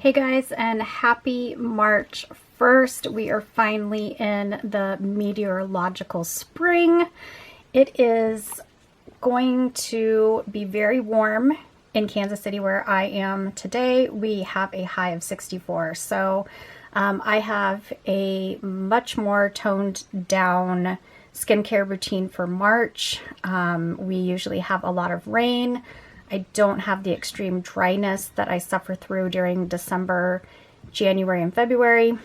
Hey guys, and happy March 1st. We are finally in the meteorological spring. It is going to be very warm in Kansas City where I am today. We have a high of 64. So I have a much more toned down skincare routine for March. We usually have a lot of rain. I don't have the extreme dryness that I suffer through during December, January, and February.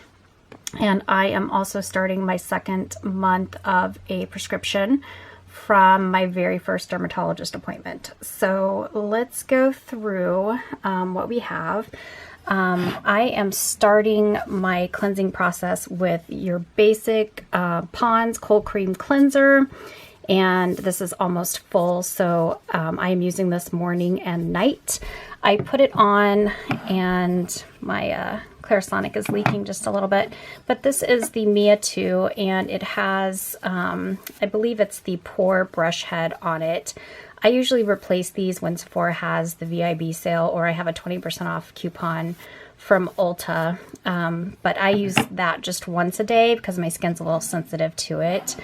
And I am also starting my second month of a prescription from my very first dermatologist appointment. So let's go through what we have. I am starting my cleansing process with your basic Pond's Cold Cream Cleanser. And this is almost full, so I am using this morning and night. I put it on and my Clarisonic is leaking just a little bit, but this is the Mia 2 and it has, I believe it's the pore brush head on it. I usually replace these when Sephora has the VIB sale or I have a 20% off coupon from Ulta, but I use that just once a day because my skin's a little sensitive to it.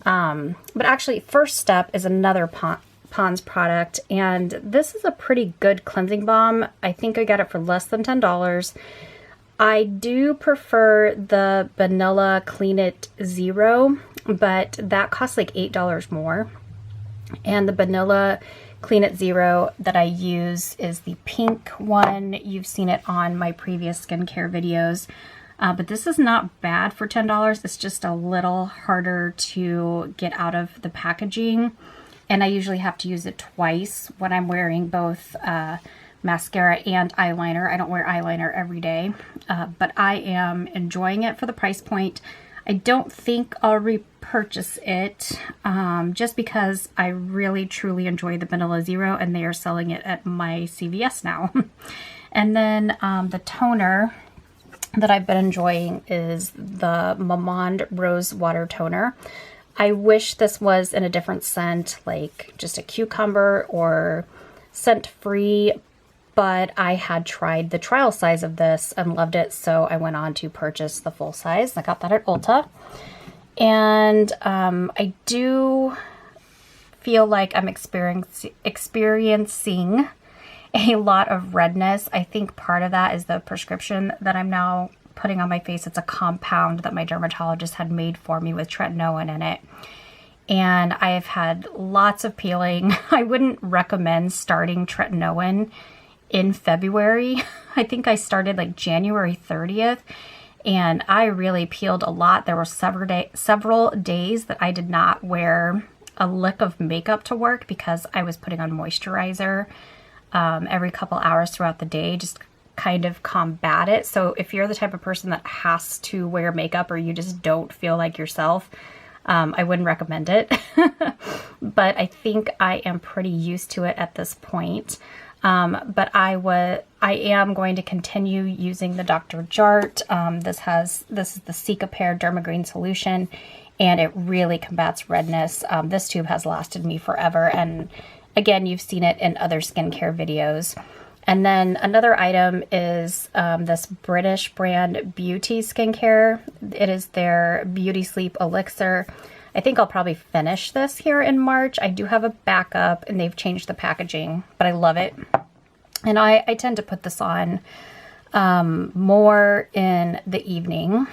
But actually, First Step is another Pond's product, and this is a pretty good cleansing balm. I think I got it for less than $10. I do prefer the Vanilla Clean It Zero, but that costs like $8 more. And the Vanilla Clean It Zero that I use is the pink one. You've seen it on my previous skincare videos. But this is not bad for $10. It's just a little harder to get out of the packaging. And I usually have to use it twice when I'm wearing both mascara and eyeliner. I don't wear eyeliner every day, but I am enjoying it for the price point. I don't think I'll repurchase it just because I really truly enjoy the Vanilla Zero and they are selling it at my CVS now. And then the toner that I've been enjoying is the Mamond Rose Water Toner. I wish this was in a different scent, like just a cucumber or scent-free, but I had tried the trial size of this and loved it, so I went on to purchase the full size. I got that at Ulta. And I do feel like I'm experiencing a lot of redness. I think part of that is the prescription that I'm now putting on my face. It's a compound that my dermatologist had made for me with tretinoin in it. And I've had lots of peeling. I wouldn't recommend starting tretinoin in February. I think I started like January 30th and I really peeled a lot. There were several days that I did not wear a lick of makeup to work because I was putting on moisturizer every couple hours throughout the day, just kind of combat it. So if you're the type of person that has to wear makeup or you just don't feel like yourself, I wouldn't recommend it. But I think I am pretty used to it at this point. But I am going to continue using the Dr. Jart. This is the Cicapair Dermagreen solution, and it really combats redness. This tube has lasted me forever, and again, you've seen it in other skincare videos. And then another item is this British brand Beauty Skincare. It is their Beauty Sleep Elixir. I think I'll probably finish this here in March. I do have a backup and they've changed the packaging, but I love it. And I tend to put this on more in the evening.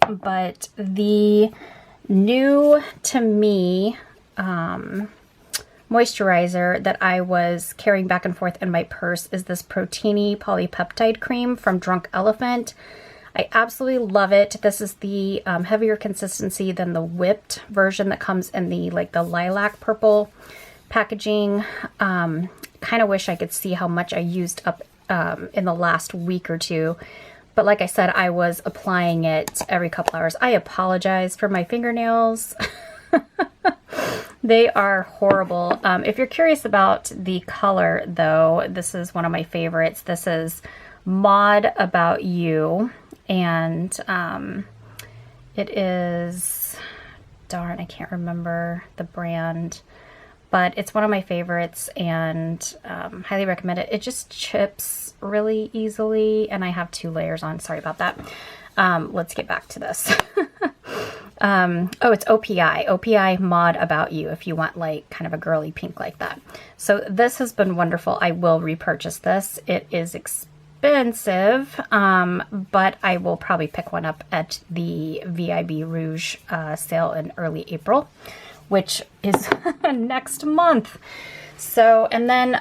But the new to me moisturizer that I was carrying back and forth in my purse is this Protini Polypeptide Cream from Drunk Elephant. I absolutely love it. This is the heavier consistency than the whipped version that comes in the lilac purple packaging. Kind of wish I could see how much I used up in the last week or two. But like I said, I was applying it every couple hours. I apologize for my fingernails. They are horrible. If you're curious about the color, though, this is one of my favorites. This is Maud About You, and it is, darn, I can't remember the brand, but it's one of my favorites and highly recommend it. It just chips really easily, and I have 2 layers on. Sorry about that. Let's get back to this. Oh, it's OPI Mod About You, if you want like kind of a girly pink like that. So this has been wonderful. I will repurchase this. It is expensive, but I will probably pick one up at the VIB Rouge sale in early April, which is next month. So, and then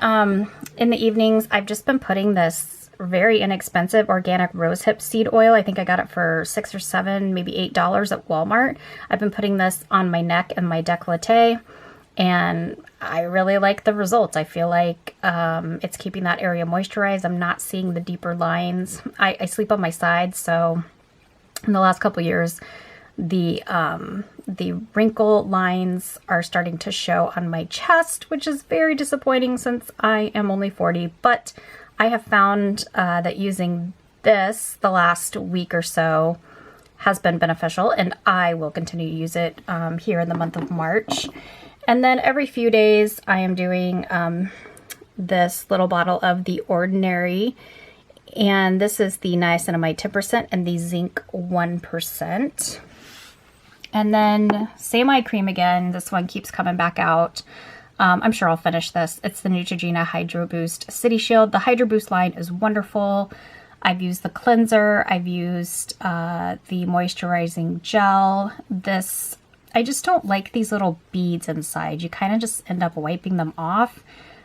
in the evenings, I've just been putting this very inexpensive organic rosehip seed oil. I think I got it for $6 or $7, maybe $8 at Walmart. I've been putting this on my neck and my décolleté, and I really like the results. I feel like it's keeping that area moisturized. I'm not seeing the deeper lines. I sleep on my side, so in the last couple years, the wrinkle lines are starting to show on my chest, which is very disappointing since I am only 40, but I have found that using this the last week or so has been beneficial, and I will continue to use it here in the month of March. And then every few days I am doing this little bottle of The Ordinary, and this is the niacinamide 10% and the zinc 1%. And then same eye cream again. This one keeps coming back out. I'm sure I'll finish this. It's the Neutrogena Hydro Boost City Shield. The Hydro Boost line is wonderful. I've used the cleanser. I've used the moisturizing gel. This, I just don't like these little beads inside. You kind of just end up wiping them off.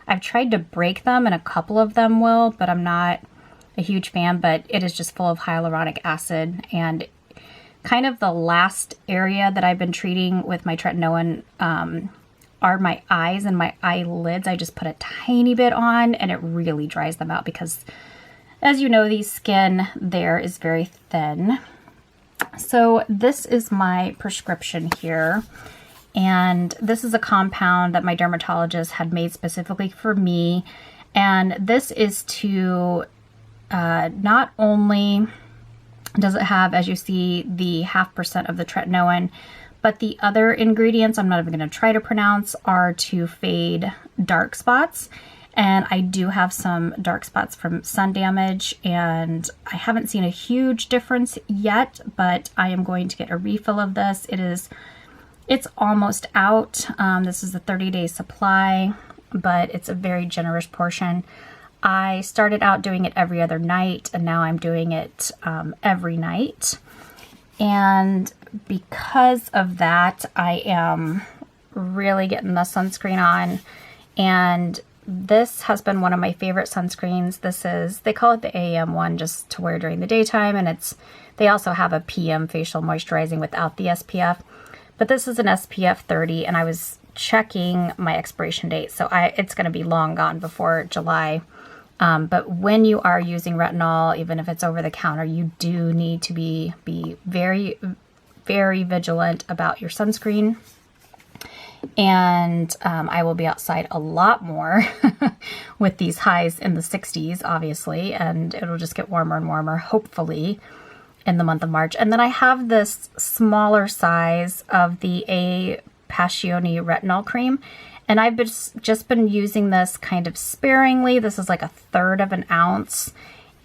I've tried to break them and a couple of them will, but I'm not a huge fan. But it is just full of hyaluronic acid, and kind of the last area that I've been treating with my tretinoin are my eyes and my eyelids. I just put a tiny bit on and it really dries them out because, as you know, the skin there is very thin. So this is my prescription here, and this is a compound that my dermatologist had made specifically for me, and this is to not only does it have, as you see, the 0.5% of the tretinoin, but the other ingredients I'm not even going to try to pronounce are to fade dark spots. And I do have some dark spots from sun damage, and I haven't seen a huge difference yet, but I am going to get a refill of this. It's almost out. This is a 30-day supply, but it's a very generous portion. I started out doing it every other night, and now I'm doing it every night. And because of that, I am really getting the sunscreen on, and this has been one of my favorite sunscreens. This is, they call it the AM one just to wear during the daytime, and they also have a PM facial moisturizing without the SPF, but this is an SPF 30, and I was checking my expiration date, so it's going to be long gone before July. But when you are using retinol, even if it's over the counter, you do need to be very, very vigilant about your sunscreen. And I will be outside a lot more with these highs in the 60s, obviously, and it'll just get warmer and warmer, hopefully, in the month of March. And then I have this smaller size of the A-Passioni retinol cream, and I've just been using this kind of sparingly. This is like 1/3 of an ounce,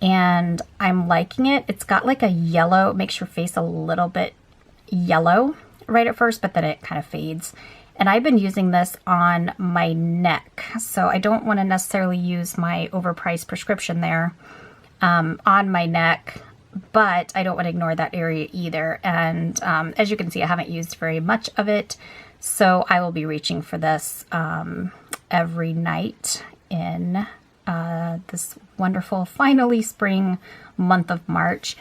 and I'm liking it. It's got like a yellow, it makes your face a little bit yellow right at first, but then it kind of fades. And I've been using this on my neck, so I don't want to necessarily use my overpriced prescription there on my neck, but I don't want to ignore that area either. And as you can see, I haven't used very much of it, so I will be reaching for this every night in this wonderful, finally spring month of March.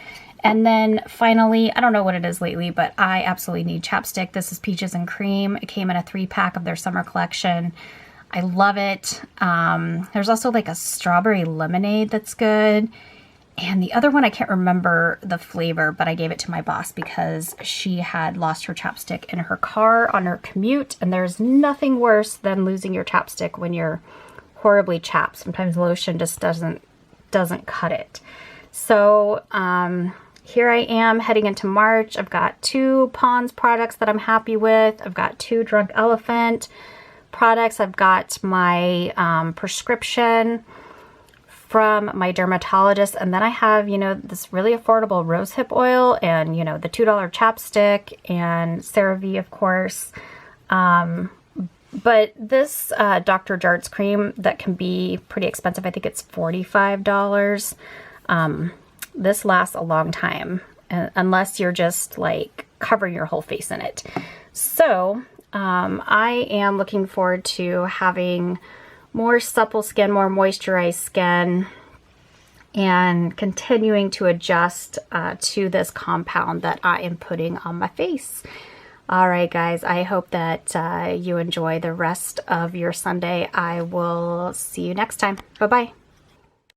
And then finally, I don't know what it is lately, but I absolutely need chapstick. This is Peaches and Cream. It came in a 3-pack of their summer collection. I love it. There's also like a strawberry lemonade that's good. And the other one, I can't remember the flavor, but I gave it to my boss because she had lost her chapstick in her car on her commute. And there's nothing worse than losing your chapstick when you're horribly chapped. Sometimes lotion just doesn't cut it. So here I am heading into March. I've got 2 Pond's products that I'm happy with. I've got 2 Drunk Elephant, products. I've got my prescription from my dermatologist, and then I have, you know, this really affordable rosehip oil and, you know, the $2 chapstick and CeraVe, of course. But this Dr. Jart's cream that can be pretty expensive, I think it's $45. This lasts a long time, unless you're just like covering your whole face in it. So I am looking forward to having more supple skin, more moisturized skin, and continuing to adjust to this compound that I am putting on my face. All right, guys, I hope that you enjoy the rest of your Sunday. I will see you next time. Bye-bye.